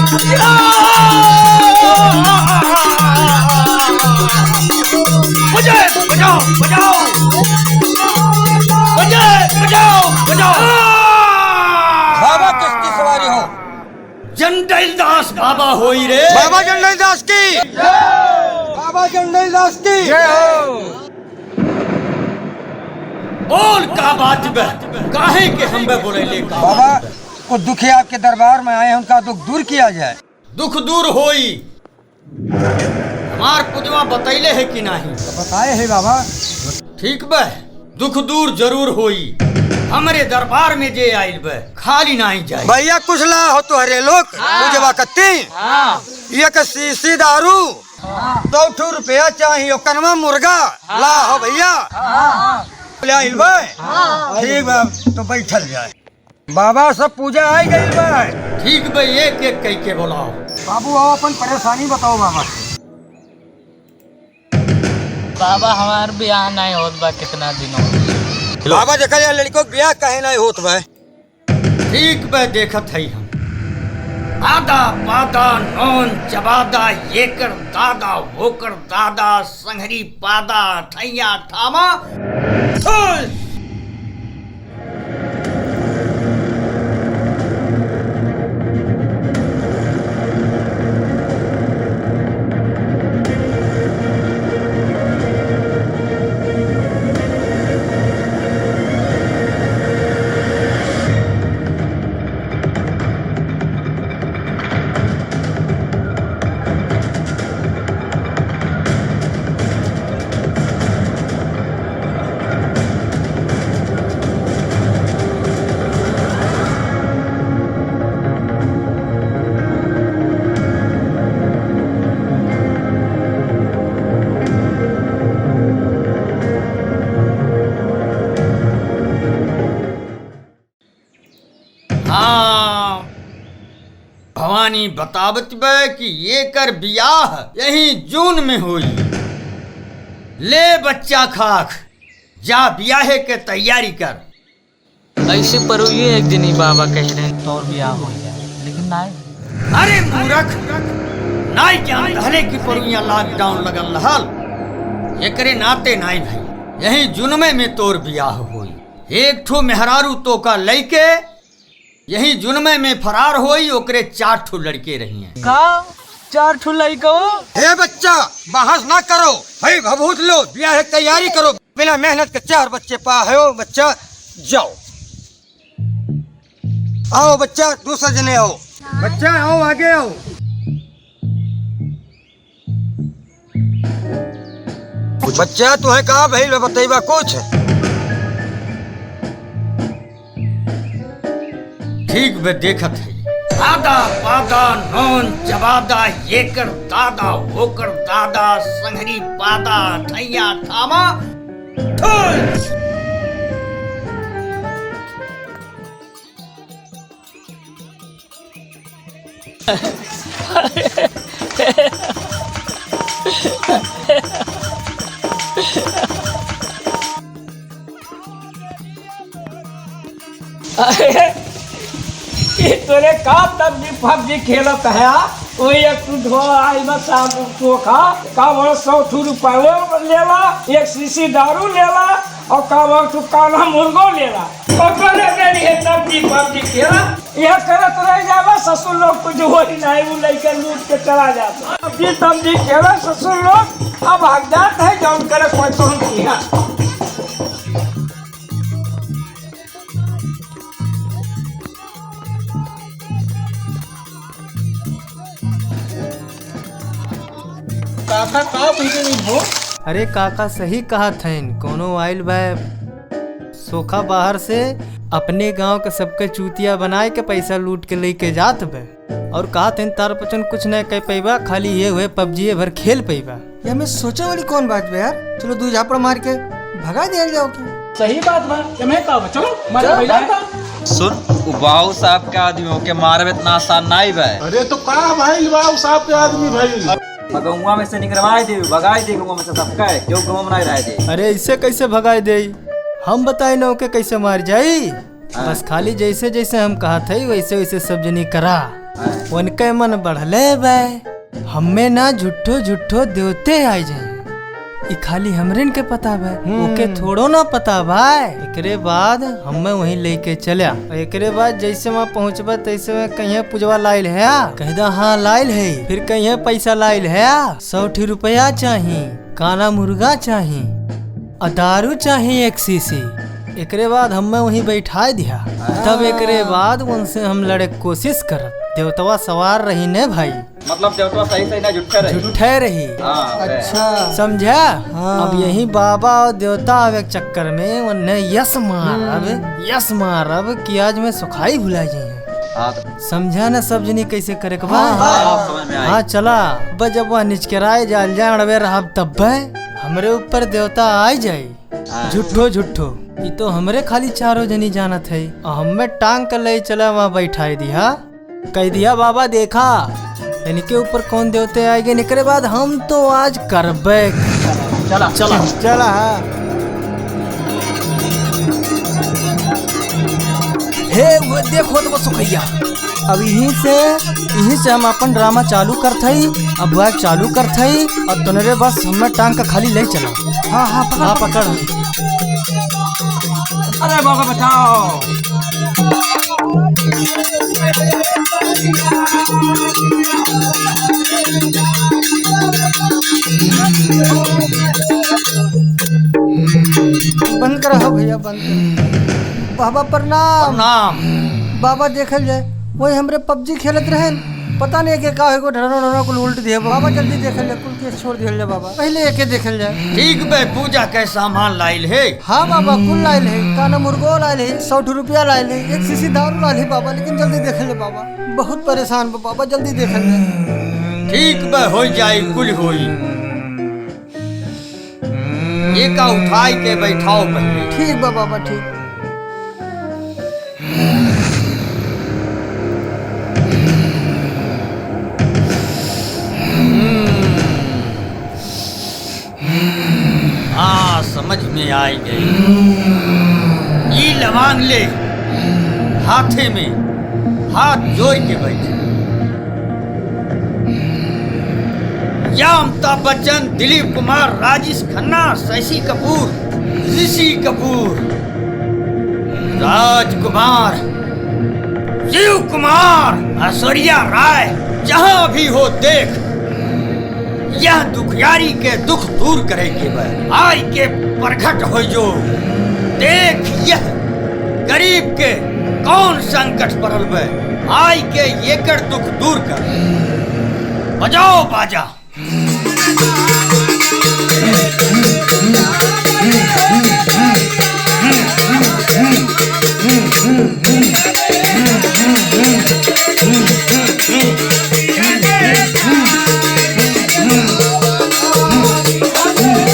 मुझे बचाओ बचाओ मुझे बचाओ बचाओ। बाबा किसकी सवारी हो? जंडल दास बाबा होई रे। बाबा जंडल दास की। बाबा जंडल दास की। बोल का बात बे काहे के हम बे बोले ले का बाबा को दुख है, आपके दरबार में आए हैं, उनका दुख दूर किया जाए। दुख दूर होई हमार पुजवा बतैले है कि नहीं? तो बताए है बाबा। ठीक बे दुख दूर जरूर होई। हमारे दरबार में जे आइल बे खाली नहीं जाए। भैया कुछ ला हो तो हरे लोग पूजवा कत्ती एक शीशी दारू 2 रुपया चाहिए, कनमा मुर्गा ला हो भैया। आइल बे ठीक बा तो बैठल जाए। बाबा सब पूजा आई गई बे। ठीक बे एक एक कह के बोलाओ। बाबू आओ अपन परेशानी बताओ बाबा। बाबा हमार ब्याह नहीं होत बा कितना दिनों। बाबा देखा जाए लड़कों ब्याह कहे नहीं होत बा। ठीक बे देखत है हम। आदा पादा नौन चबादा येकर दादा होकर दादा संहरी पादा ठैया ठामा फुल। भवानी बतावत बे कि ये कर बियाह यही जून में हुई। ले बच्चा खाक जा बियाहे के तैयारी कर। ऐसे पर ये एक दिन ही बाबा कह रहे हैं तो ब्याह हो जाए, लेकिन नहीं। अरे मूर्ख नाई जान रहले की परुइया लॉकडाउन लगल रहल। एकरे नाते नाई भाई यही जुनमे में तोर बियाह हुई। एक ठो मेहरारू तो का लइके यही जुनमे में फरार होई। ओकरे 4 ठो लड़के रही हैं। का 4 ठो लइका? हे बच्चा बहस ना करो, भाई भभूत लो ब्याह की तैयारी करो। बिना मेहनत के 4 बच्चे पा हो बच्चा। जाओ आओ बच्चा दूसरे जने आओ। बच्चा आओ आगे आओ। बच्चा तू है कहा भाई बतैबा कुछ। ठीक बे देखत है। आदा पादा नौन चबादा येकर दादा होकर दादा संहरी पादा ठैया ठामा ठुल। तोरे का पबजी खेलत है वही एक आई शाम चोखा का 100 रुपये लेला, एक शीशी दारू लेला और का तू काला मुर्गो लेला। पबजी खेला यह करत रह जावा। ससुर लोग कुछ हो ही नहीं, वो लड़के लूट के चला जाता। पबजी खेला ससुर लोग अब भाग जात है जौन करे कोई तो किया। काका का पीछे नहीं हो? अरे काका सही कहा थैन। कोनो आइल बा सोखा बाहर से अपने गांव के सबके चूतिया बनाए के पैसा लूट के लेके जात बे। और कहा थे तार पचन कुछ नहीं कह पैबा, खाली ये हुए पबजी भर खेल पैबा। ये हमें सोचे वाली कौन बात बे यार। चलो 2 झापड़ मार के भगा दिया जाओ। सही बात बा। मैं कहा चलो मारा भैया का सुन उबाऊ साहब के आदमियों के मारे इतना आसान नहीं बे। अरे तो का भाई उबाऊ साहब के आदमी भाई मगुआ में से निकलवाए दे भगाए दे में से सबका है जो गांव में नहीं रह दे। अरे इससे कैसे भगाए दे? हम बताए न के कैसे मार जाई। बस खाली जैसे जैसे हम कहा थे वैसे वैसे सब जनी करा। उनके मन बढ़ले बे, हमें ना झूठो झूठो देवते आए जाए। ई खाली हमरे के पता बे, ओके थोड़ो ना पता भाई। एकरे बाद हमें वहीं लेके चलिया। एकरे बाद जैसे वहाँ पहुँचबा तैसे में कहीं पूजवा लाइल है, कहदा हाँ लाइल है। फिर कहीं पैसा लाइल है, 100 रुपया चाहिए, काला मुर्गा चाहिए, दारू चाहिए 1 शीशी। एकरे बाद हमें वहीं बैठा दिया। तब एकरे बाद उनसे हम लड़े कोशिश करब। देवतवा सवार रही ने भाई, मतलब देवता सही सही ना झूठे रही। झूठे रही। अच्छा समझा? अब यही बाबा और देवता आवे के चक्कर में उन्हें यस मारब कि आज मैं सुखाई भुला जाए। समझा ना सब जनी कैसे करे के भाई। हाँ चला बस जब वह निचकराए जाल जाए अड़वे रहब तब हमरे ऊपर देवता आ जाए। झूठो झूठो ये तो हमरे खाली चारों जनी जानत है। हमें टांग कर ले चला वहाँ बैठाई दिया, कह दिया बाबा देखा इनके ऊपर कौन देवते आएंगे। निकले बाद हम तो आज करबे। चला चला चला। हे वो देखो तो सुखैया, अब यहीं से हम अपन ड्रामा चालू करते ही। अब वह चालू करते ही और तुनरे बस हमें टांग का खाली ले चला। हाँ हाँ पकड़, हाँ पकड़। अरे बाबा बचाओ। बंद करा भैया, बंद कर। बाबा प्रणाम। प्रणाम। बाबा देखल जाए वही हमरे पबजी खेलत रहे, पता नहीं के का एगो ढरनो कुल उल्ट दिया। बाबा जल्दी देखल जाए, कुल केस छोड़ दिया जाए बाबा, पहले एके देखल जाए। ठीक बे, पूजा के सामान लाइल है। हाँ बाबा कुल लाइल है, काना मुर्गो लाइल है, 100 रुपया लाइल है, 1 शीशी दारू लाइल है बाबा। लेकिन जल्दी देखल जाए बाबा, बहुत परेशान बा बाबा, जल्दी देखल जाए। ठीक बे, हो जाए कुल होई। एका उठाई के बैठाओ पहले। ठीक बा बाबा ठीक। हाँ समझ में आई गई। ये लवांग ले, हाथे में हाथ जोड़ के बैठे। या अमिताभ बच्चन, दिलीप कुमार, राजेश खन्ना, शशि कपूर, ऋषि कपूर, राजकुमार, शिव कुमार, ऐश्वर्या राय, जहां भी हो देख, यह दुखियारी के दुख दूर करे के बे। आई के प्रकट हो जो देख, यह गरीब के कौन संकट पड़ल बे। आई के येकर दुख दूर कर। बजाओ बाजा।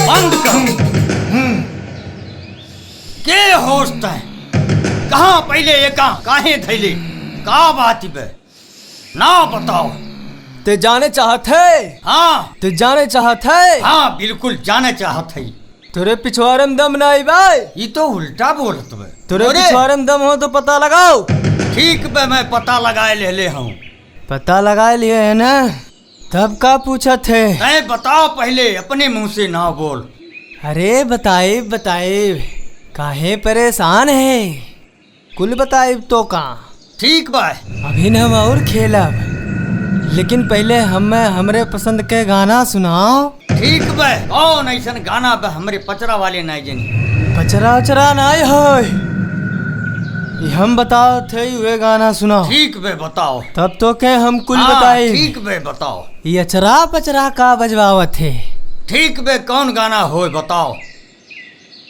बंद करो। के होस्ट है? कहाँ पहले ये काहे थैले? का बात बे? ना बताओ। ते जाने चाहत है? हाँ ते जाने चाहत है? हाँ बिल्कुल जाने चाहत है। तोरे पिछवाड़े में दम नहीं भाई। ये तो उल्टा बोलत बे। तोरे पिछवाड़े में दम हो तो पता लगाओ। ठीक बे, मैं पता लगाए ले हूँ। पता लगा लिए है ना, तब का पूछा थे? तय बताओ पहले, अपने मुंह से ना बोल। अरे बताए बताए, काहे परेशान है? कुल बताए तो का। ठीक बा, अभी न हम और खेलब, लेकिन पहले हमें हमरे पसंद के गाना सुनाओ। ठीक बे। कौन ऐसा गाना बे हमरे पचरा वाले नहीं जनी? पचरा उचरा नहीं है, हम बताओ थे वे गाना सुनाओ। ठीक बे बताओ। तब तो के हम कुल हाँ, बताए। ठीक बे बताओ। ये अचरा पचरा का बजवावत है। ठीक बे, कौन गाना हो बताओ।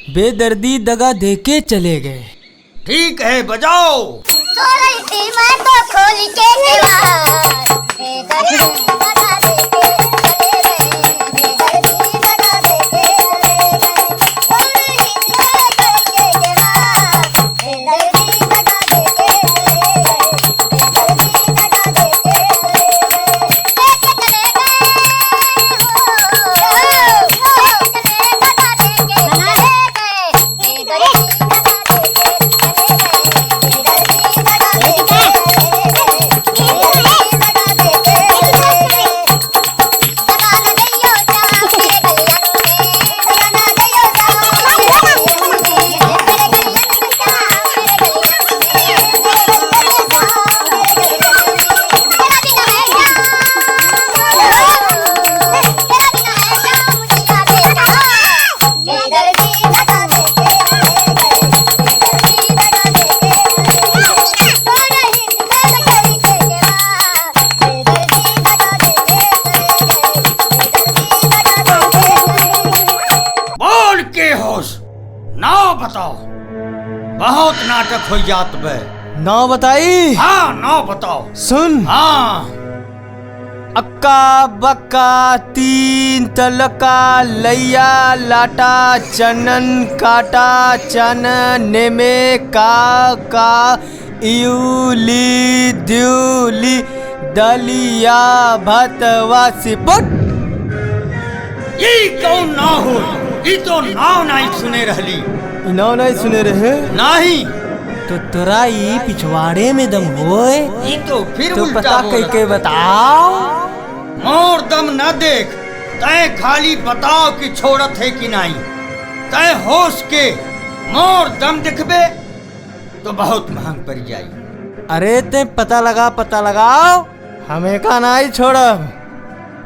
बेदर्दी दगा देके चले गए। ठीक है बजाओ। सो रही थी मैं तो खोल के दीवार, बेदर्दी दगा देके चले गए, बेदर्दी दगा देके चले गए। सो रही थी मैं खोल के दीवार, बेदर्दी दगा देके चले गए, बेदर्दी दगा देके चले गए। देके चले गए हो, देके दगा देके चले गए, बेदर्दी दगा देके चले गए, बेदर्दी दगा देके चले गए, बेदर्दी बताओ। बहुत नाटक हो जात बे। नाव बताई। हाँ नाव बताओ। सुन। हाँ अक्का बक्का तीन तलका लैया लाटा चनन काटा चन नेमे का इयूली द्यूली दलिया भतवा सिपुट। ये कौन नाव हो? ये तो नाव नहीं सुने रहली। नाव नहीं सुने रहे? नहीं। तो तोरा ई पिछवाड़े में दम होए? ये तो फिर तो उल्टा पता बोल कह के बताओ। मोर दम न देख, तय खाली बताओ कि छोड़त है कि नहीं। तय होश के मोर दम दिखबे तो बहुत महंग पड़ जाई। अरे ते पता लगाओ। हमें का नहीं छोड़ब।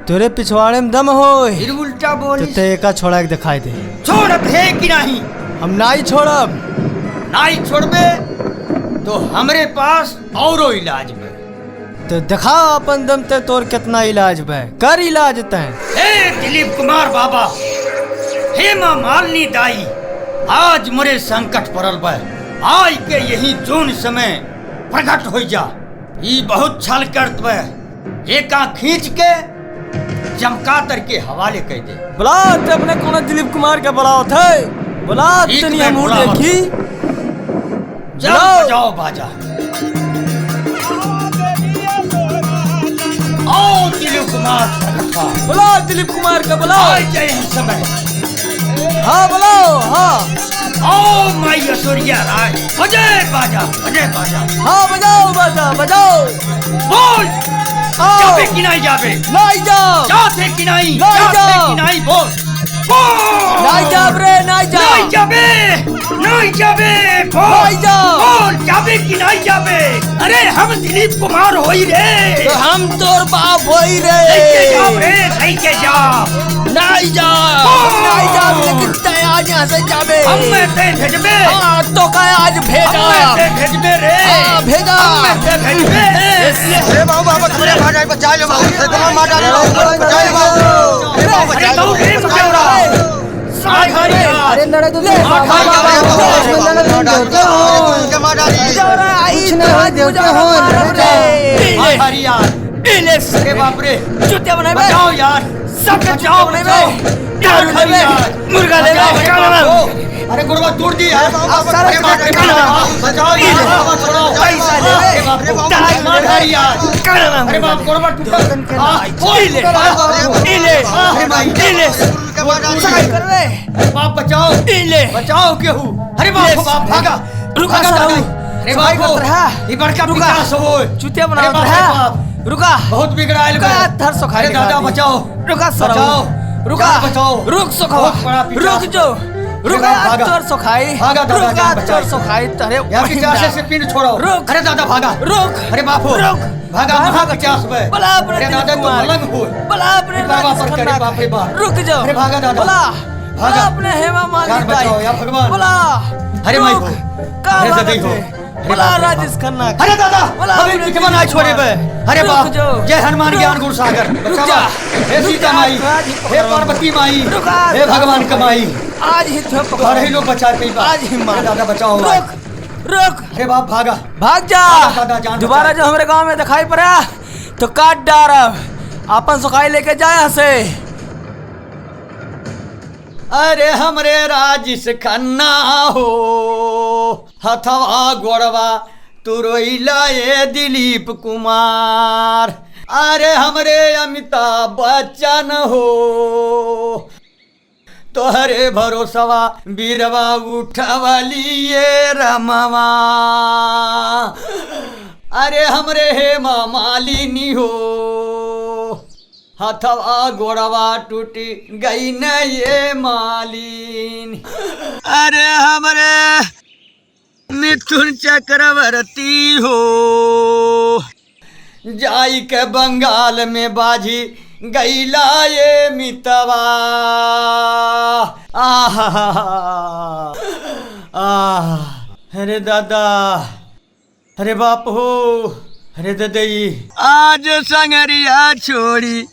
तेरे पिछवाड़े में दम होए फिर उल्टा बोली। तो ते का छोड़ा के दिखाई दे। छोड़त है कि नहीं? हम नहीं छोड़ब। नहीं छोड़बे तो हमरे पास औरो इलाज बे। तो दिखाओ अपन दम ते तोर कितना इलाज बे। कर इलाज तय। हे दिलीप कुमार बाबा, हे माँ मालिनी दाई, आज मोरे संकट पड़ल बे। आज के यही जोन समय प्रकट हो जा। ई बहुत छल करत बे। एक आँख खींच के चमकातर के हवाले कह दे। बुला ते अपने कौन दिलीप कुमार के बुलाओ थे। बुला एक तनी मिनट हम बुलावत। देखी। जाओ बजाओ बाजा। आओ दिलीप कुमार प्रकट हो। बुला दिलीप कुमार का बुलाओ। आज जय समय। हाँ बुलाओ। हाँ ओ माई ऐश्वर्या राय, बजाए बाजा, बजाए बाजा। हाँ बजाओ बाजा बजाओ। बोल आओ। जाबे कि नहीं जाबे? नहीं जाओ। जाते कि नहीं? नहीं जाते जाओ। कि नहीं? बोल बोल। नहीं जाब रे नहीं जाओ। नहीं जाबे, नहीं जाबे। बोल नहीं जाओ। बोल जाबे कि नहीं जाबे? अरे हम दिलीप कुमार होई रे। तो हम तोर बाप होई रे। लेके जाओ रे, लेके जाओ। नहीं जाओ। बोल। नहीं जाओ लेकिन तय आज यहाँ से जाबे। हम में ते भेजबे। हाँ तो का आज भेजा। हम में ते भेजबे रे। हाँ भेजा। हम में ते भेजबे। अरे बाबू बाबू तुम्हारे भाई जाए बचा लो बाबू से कमा मार डाले बाबू बचा लो बाबू। अरे बाबू बचा अरे लो। तो रे बचाओ रा। साधारी यार। अरे लड़े दूल्हे उनके मार डाली। साधारी यार। अरे बाप रे, चुतिया बनाए बचाओ यार, सब बचाओ बचाओ। दारू साधारी ले यार। मुर्गा ले बचाओ, क्या बचाओ। नाम? अरे गुरुआ तोड़ दी यार। सारा अरे बाप रे, बचाओ यार, बाबा छोड़ो। पैसा ले। अरे बाप रे, साधारी यार। अरे बाप गुरुआ टूटा। इले। अरे भाई उनके मार डाली। अरे बाप बचाओ, इले। बचाओ केहू। अरे बाप बाप भागा। रुका भागा, साहू। भागा। अरे सफाई बाप करत रहा। ये बड़का रुका। पिकास हो। चुतिया अरे बनावत बाप रे रहा। बाप। रुका। बहुत बिगड़ाइल बे। रुका धर सो खाए अरे दादा बचाओ। रुका बचाओ। रुका जान बचाओ। रुक सो बहुत बड़ा पिटास। रुक जो रुका भागा। चोर सो खाई भागा दादा, रुका जान बचाई। चोर सो खाई तरे यहाँ पिचासे से पिंड छोड़ो। रुक। अरे दादा भागा। रुक। अरे बाप हो। रुक। भागा महा पिचास बे। बला अपने अरे दादा तो मलंग हो। बला अपने बाबा पर करे बाप रे बाप। रुक जाओ अरे भागा दादा। बला भागा। बला अपने हेमा माली जान बचाओ या भगवान। बला अरे माई को। का अरे बात दादी हो। है? अरे बला बाप रे बाप। राजेश खन्ना अरे दादा बोला हमें अपने पिटवा ना छोड़े बे। अरे रुक बाप जाओ। जय हनुमान ज्ञान गुरु सागर। रुक बचावा। जा। हे सीता माई, हे पार्वती माई, रुका। हे भगवान कमाई। आज ही तो और ही लोग बचा पे आज ही मार। दादा बचाओ। रुक रुक अरे बाप भागा। भाग जा दादा जान दोबारा बचा। जो हमारे गांव में दिखाई पड़ा तो काट डारब अपन सुखाई लेके जाए यहाँ से। अरे हमरे राजेश खन्ना हो, हथवा गोड़वा तुरोइला ये दिलीप कुमार। अरे हमरे अमिताभ बच्चन हो, तोहरे भरोसवा बीरवा उठवली ये रमवा। अरे हमरे हेमा मालिनी हो, हथवा गोड़वा टूटी गई न ये मालिन। अरे हमरे मिथुन चक्रवर्ती हो, जाई के बंगाल में बाजी गईला ये मितवा। अरे दादा, अरे बाप हो, अरे ददई आज संगरिया छोड़ी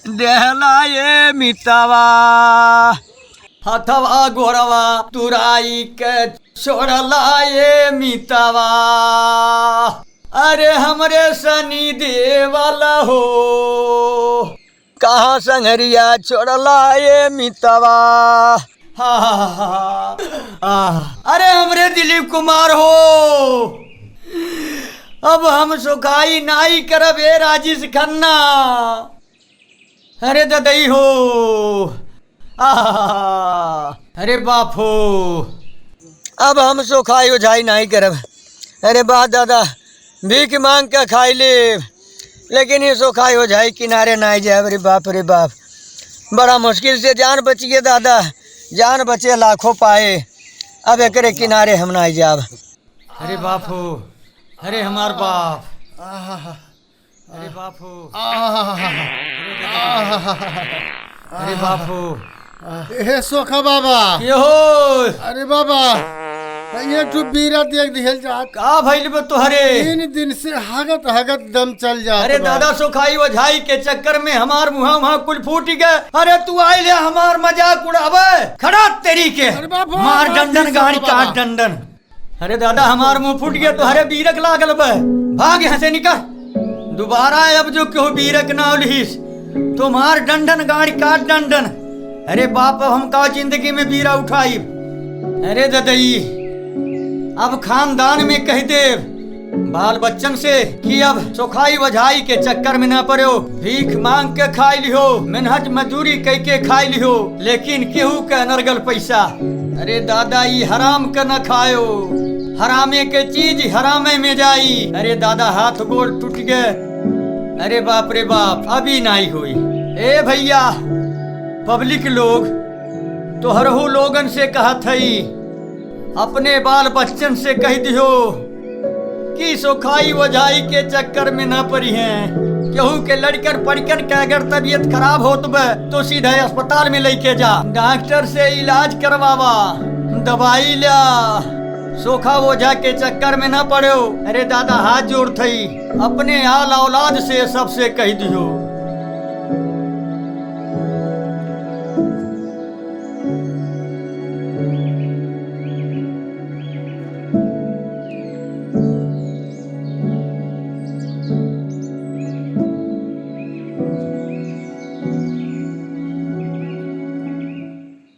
देहला ये मितवा। हथवा गोरवा तुराई के छोड़ला ये मितवा। अरे हमरे सनी देवला हो कहाँ संगरिया छोड़ला ये मितवा। अरे हमरे दिलीप कुमार हो अब हम सुखाई नाई करब ए राजेश खन्ना। अरे ददई हो अरे बाप हो अब हम सुखाई उझाई नहीं करब। अरे बा दादा भीख मांग के खाई ले लेकिन ये सुखाई उझाई किनारे नहीं जाए। अरे बाप बड़ा मुश्किल से जान बची है दादा, जान बचे लाखों पाए, अब एकरे किनारे हम नहीं जाब। अरे बाप हो अरे हमार बाप अरे बाप हो अरे बाप हो हे सोखा बाबा के हो। अरे बाबा ये तो बीरा देख दिहल जात का भइल बा तोहरे 3 दिन से हगत दम चल जा। अरे दादा सुखाई वझाई के चक्कर में हमार मुहा कुल फूट गए। अरे तू आई ले हमार मजाक उड़ावे खड़ा तेरी के बाबा, मार बाबा, डंडन कैसे गाड़ी बाबा? काट डंडन। अरे दादा हमार मुंह फूट गया तोहरे बीरक लागल बे, भाग यहाँ से निकल दोबारा अब जो क्यों बीरक ना उलिस तुम्हार डंडन गाड़ी काट डंडन। अरे बाप हम का जिंदगी में बीरा उठाई। अरे ददई अब खानदान में कह दे बाल बच्चन से कि अब सुखाई वझाई के चक्कर में न पड़ो, भीख मांग के खाई लियो, मेहनत मजदूरी कह के खाई लियो, लेकिन केहू के नरगल पैसा। अरे दादा ये हराम के न खायो, हरामे के चीज हरामे में जाई। अरे दादा हाथ गोड़ टूट गए। अरे बाप रे बाप अभी नहीं हुई। ए भैया पब्लिक लोग तोहरहू लोगन से कहा थई अपने बाल बच्चन से कह दियो कि सुखाई वझाई के चक्कर में न पड़ी हैं। केहू के लड़कर पढ़कर के अगर तबीयत खराब होत बे तो सीधे अस्पताल में लेके जा, डॉक्टर से इलाज करवावा, दवाई ला, सोखा वोझा के चक्कर में न पड़ो। अरे दादा हाथ जोड़ थई अपने आल औलाद से सबसे कह दियो।